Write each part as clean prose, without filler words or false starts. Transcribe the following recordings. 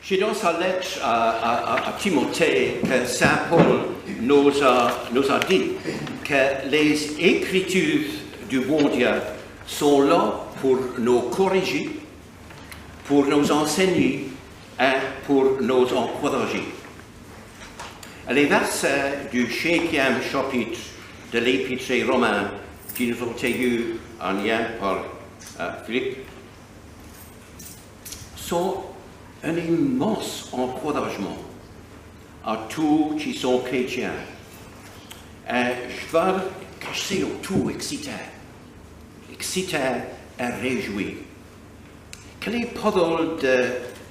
C'est dans sa lettre à Timothée que Saint Paul nous a dit que les Écritures du bon Dieu sont là pour nous corriger, pour nous enseigner et pour nous encourager. Les versets du 5e chapitre de l'Épître aux Romains qui nous ont été lus en lien par Philippe sont un immense encouragement à tous qui sont chrétiens. Et je veux que je sois tout excité et réjoui. Que les paroles de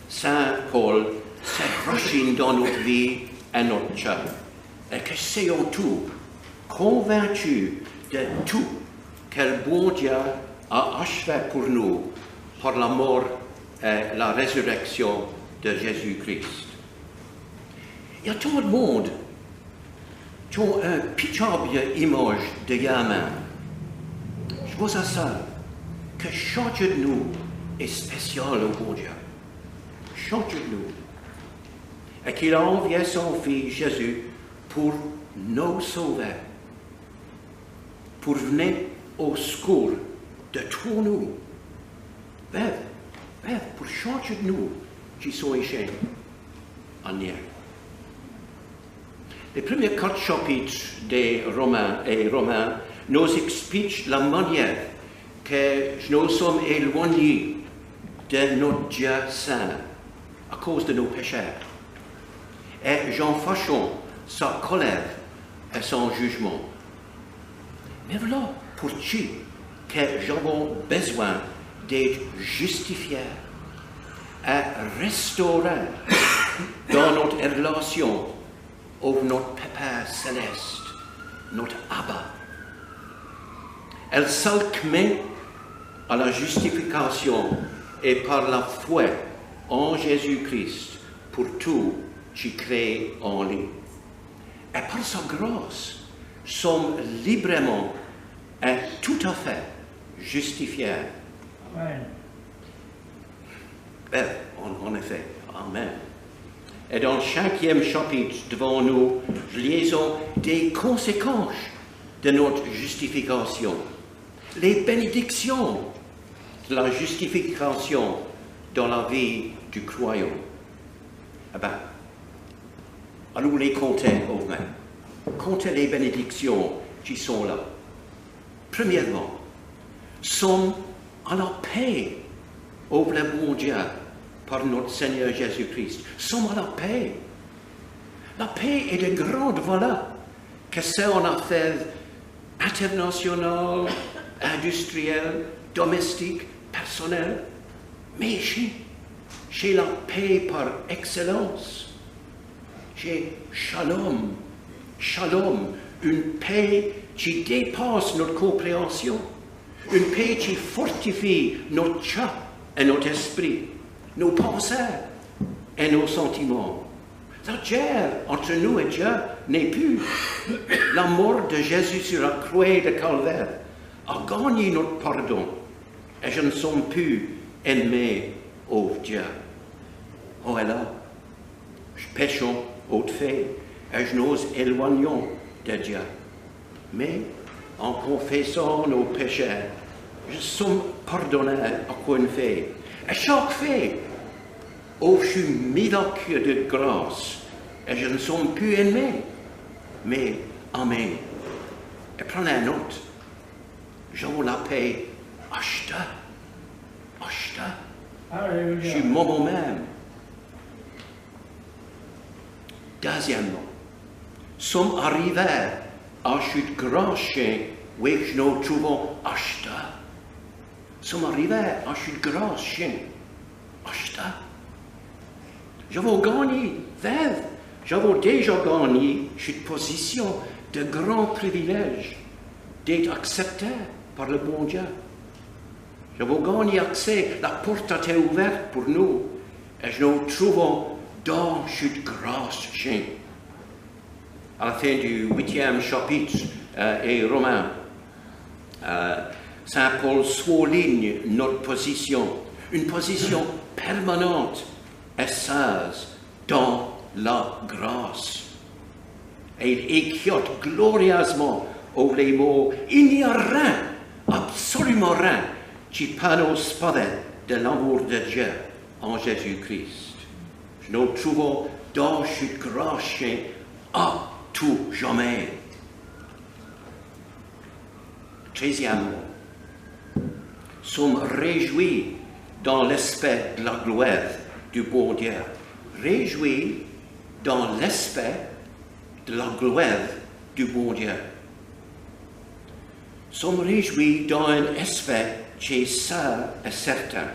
Saint Paul s'accrochent dans notre vie et notre cœur. Et que soyons tous convaincus de tout que le bon Dieu a achevé pour nous par la mort et la résurrection de Jésus-Christ. Il y a tout le monde qui a une pitoyable image de gamin. Je vois ça, que chacun de nous est spécial au bon Dieu. Chacun de nous. Et qu'il a envoyé son Fils Jésus pour nous sauver, pour venir au secours de tous nous. Pour chacun de nous qui sont échoués en hier. Les premiers 4 chapitres des Romains nous expliquent la manière que nous sommes éloignés de notre Dieu saint à cause de nos péchés. Et j'en fâchons sa colère et son jugement. Mais voilà pour qui que nous avons besoin d'être justifiés et restaurés dans notre relation avec notre Père céleste, notre Abba. Elle seule chemin à la justification et par la foi en Jésus-Christ pour tout qui crée en lui. Et par sa grâce, sommes librement et tout à fait justifiés. Amen. En effet, Amen. Et dans le 5e chapitre, devant nous, lisons des conséquences de notre justification, les bénédictions de la justification dans la vie du croyant. Eh bien, allons les compter au même. Comptez les bénédictions qui sont là. Premièrement, sommes à la paix au le bon Dieu par notre Seigneur Jésus-Christ. Sommes à la paix. La paix est de grande valeur, que c'est en affaires internationales, industrielles, domestiques, personnelles, mais chez la paix par excellence, chez Shalom. Shalom, une paix qui dépasse notre compréhension, une paix qui fortifie notre cœur et notre esprit, nos pensées et nos sentiments. La guerre entre nous et Dieu n'est plus. La mort de Jésus sur la croix de Calvaire a gagné notre pardon et je ne sommes plus ennemis au Dieu. Oh, et là, je pêchons haute fait et je nous éloignons de Dieu. Mais en confessant nos péchés, je suis pardonné à quoi une fait. Et chaque fait, oh, je suis mis dans le cœur de grâce et je ne suis plus ennemi. Mais, Amen. Et prenez note, j'ai la paix achetée. Alléluia. Je suis moi-même. Deuxièmement, sommes arrivés à cette grâce où nous trouvons achetés. Sommes arrivés à cette grâce achetés. J'avais gagné, j'avais déjà gagné cette position de grand privilège d'être accepté par le bon Dieu. J'avais gagné accès, la porte était ouverte pour nous et nous trouvons dans cette grâce. À la fin du 8e chapitre et Romains, Saint Paul souligne notre position, une position permanente et sages dans la grâce. Et il équiote glorieusement au les mots, il n'y a rien, absolument rien, qui peut spader de l'amour de Dieu en Jésus-Christ. Nous trouvons dans cette grâce à tout jamais. Treizièmement, sommes réjouis dans l'aspect de la gloire du bon Dieu. Réjouis dans l'aspect de la gloire du bon Dieu. Sommes réjouis dans un aspect qui est ça et certain.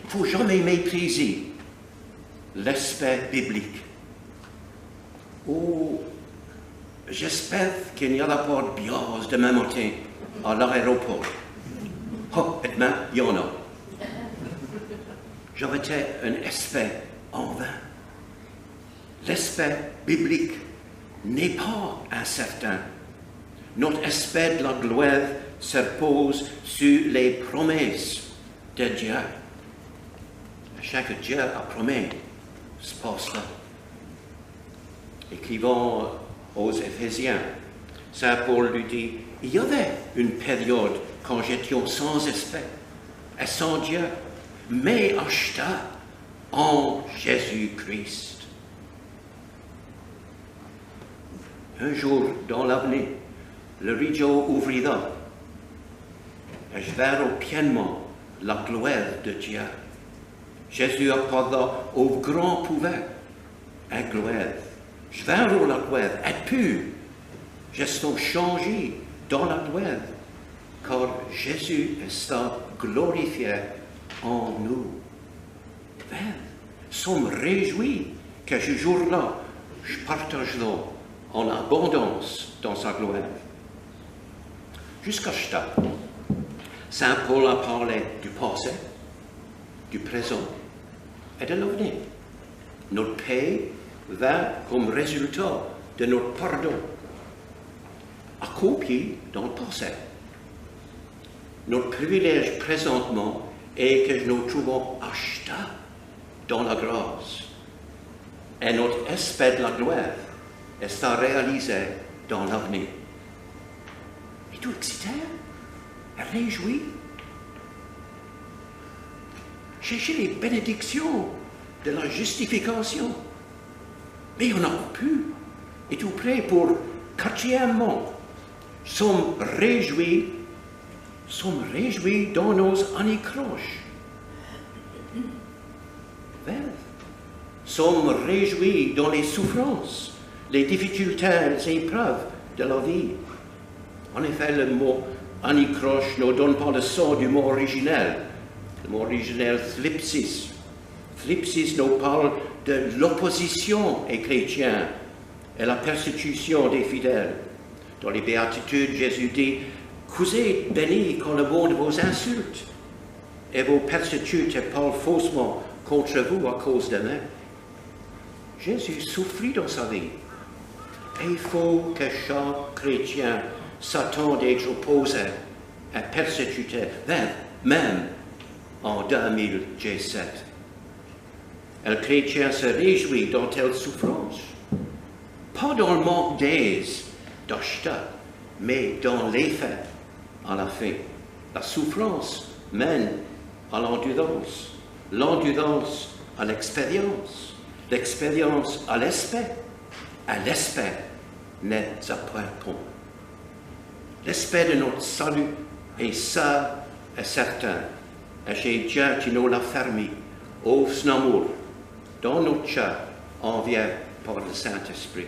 Il ne faut jamais mépriser l'aspect biblique. Oh, j'espère qu'il n'y aura pas de biase demain matin à l'aéroport. Oh, et demain, il y en a. J'aurais un aspect en vain. L'aspect biblique n'est pas incertain. Notre aspect de la gloire se repose sur les promesses de Dieu. Chaque Dieu a promis, se passe là. Écrivant aux Éphésiens, Saint Paul lui dit, il y avait une période quand j'étais sans aspect et sans Dieu, mais acheté en Jésus-Christ. Un jour, dans l'avenir, le rideau ouvrira et je verrai pleinement la gloire de Dieu. Jésus apportera au grand pouvoir et gloire. Je verrai la gloire et puis je serai changé dans la gloire, car Jésus est glorifié en nous. Sommes réjouis que ce jour-là, je partagerai en abondance dans sa gloire. Jusqu'à ce temps, Saint Paul a parlé du passé, du présent et de l'avenir. Notre paix va comme résultat de notre pardon, accompli dans le passé. Notre privilège présentement est que nous trouvons achetés dans la grâce. Et notre aspect de la gloire est à réaliser dans l'avenir. Es-tu excité? Réjoui? Cherchez les bénédictions de la justification. Mais on a plus. Es-tu prêt pour quatrièmement? Sommes réjouis dans nos anicroches. Sommes réjouis dans les souffrances, les difficultés, les épreuves de la vie. En effet, le mot anicroche ne donne pas le sens du mot originel. Le mot originel, thlipsis. Thlipsis nous parle de l'opposition aux chrétiens et la persécution des fidèles. Dans les béatitudes, Jésus dit, « Vous êtes bénis quand le monde vous insulte et vous persécute et parle faussement contre vous à cause de moi. » Jésus souffrit dans sa vie. Et il faut que chaque chrétien s'attende d'être opposé et persécuté, même en 2017. Et le chrétien se réjouit dans telle souffrance, pas dans le manque d'aise, d'acheter, mais dans l'effet à la fin. La souffrance mène à l'endurance, l'endurance à l'expérience, l'expérience à l'aspect n'est à point point. L'aspect de notre salut est ça et certain, et chez Dieu qui nous l'a fermé, au son amour, dans notre cœur, envers par le Saint-Esprit.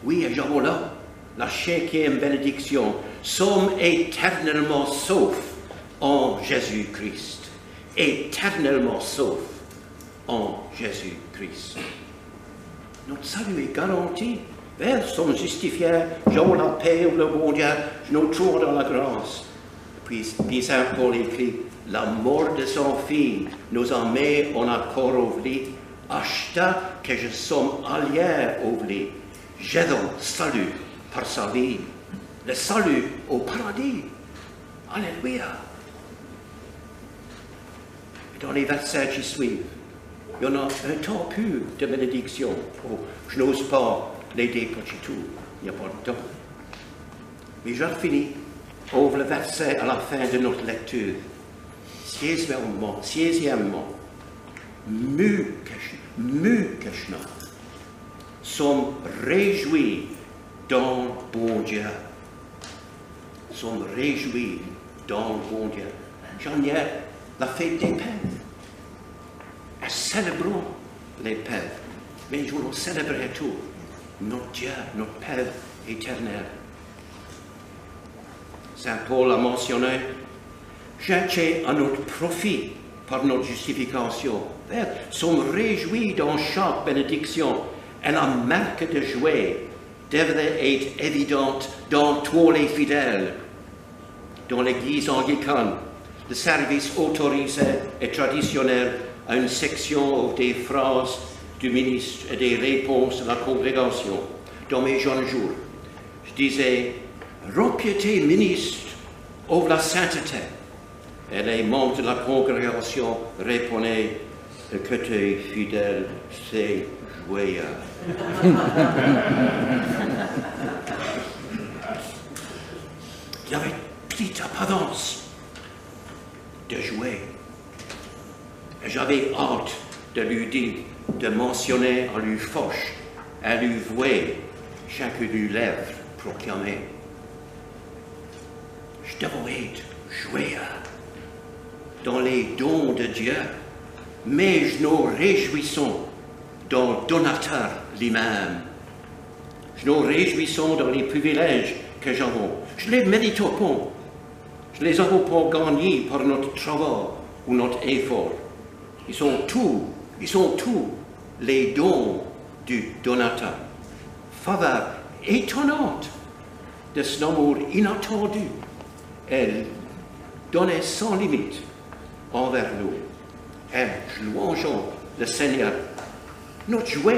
Oui, et j'en là, la cinquième bénédiction, sommes éternellement saufs en Jésus-Christ. Éternellement saufs en Jésus-Christ. Notre salut est garanti. Nous sommes justifiés, j'en la paix, le bon Dieu, nous trouvons dans la grâce. Puis Saint Paul écrit, la mort de son Fils nous a mis en accord au lit, acheté que je sommes alliés au lit. J'ai donc salut par sa vie, le salut au paradis. Alléluia. Dans les versets qui suivent, il y en a un temps pur de bénédiction. Oh, je n'ose pas l'aider pour tout, il n'y a pas de temps. Mais je finis. Ouvre le verset à la fin de notre lecture. Sixièmement, Krishna, sommes réjouis dans bon Dieu. Sommes réjouis dans bon Dieu. J'en ai la fête des pères. Et célébrons les pères. Mais nous voulons célébrer tout. Notre Dieu, notre Père éternel. Saint Paul a mentionné, cherchez à notre profit par notre justification. Sommes réjouis dans chaque bénédiction et la marque de joie devrait être évidente dans tous les fidèles. Dans l'Église anglicane, le service autorisé et traditionnel a une section des phrases du ministre et des réponses de la congrégation. Dans mes jeunes jours, je disais, propriété ministre ouvre la sainteté. Et les membres de la congrégation répondaient que tes fidèles, c'est joyeux. Il y avait petite apparence de jouer. Et j'avais hâte de lui dire, de mentionner à lui fauche, à lui vouer, chacune des lèvres proclamer. Je devais être joyeux dans les dons de Dieu, mais nous réjouissons dans le donateur lui-même. Nous réjouissons dans les privilèges que nous avons. Je les médite pas. Je les avons pas gagnés par notre travail ou notre effort. Ils sont tous les dons du donateur. Faveur étonnante de son amour inattendu. Elle donnait sans limite envers nous. Et louangeons le Seigneur. Notre joie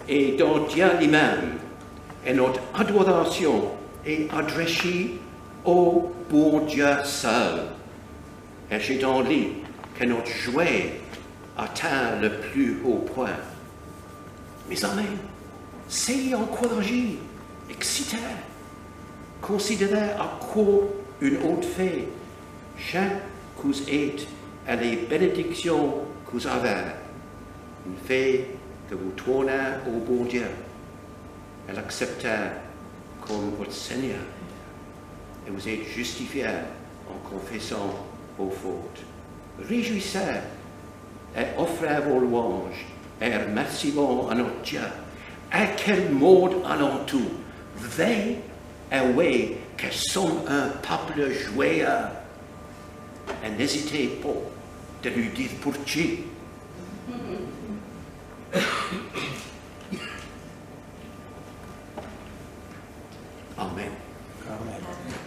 est dans Dieu lui-même et notre adoration est adressée au bon Dieu seul. Et c'est dans lui que notre joie atteint le plus haut point. Mes amis, c'est encouragé, excité, considérez à quoi une autre fait. Chaque que vous êtes et les bénédictions que vous avez, une fait que vous tournez au bon Dieu et l'acceptez comme votre Seigneur. Et vous êtes justifiés en confessant vos fautes. Réjouissez et offrez vos louanges et remerciements à notre Dieu. À quel mode allons-nous? Veillez et oui, que sommes un peuple joyeux. Et n'hésitez pas de lui dire pour qui. Amen. Amen.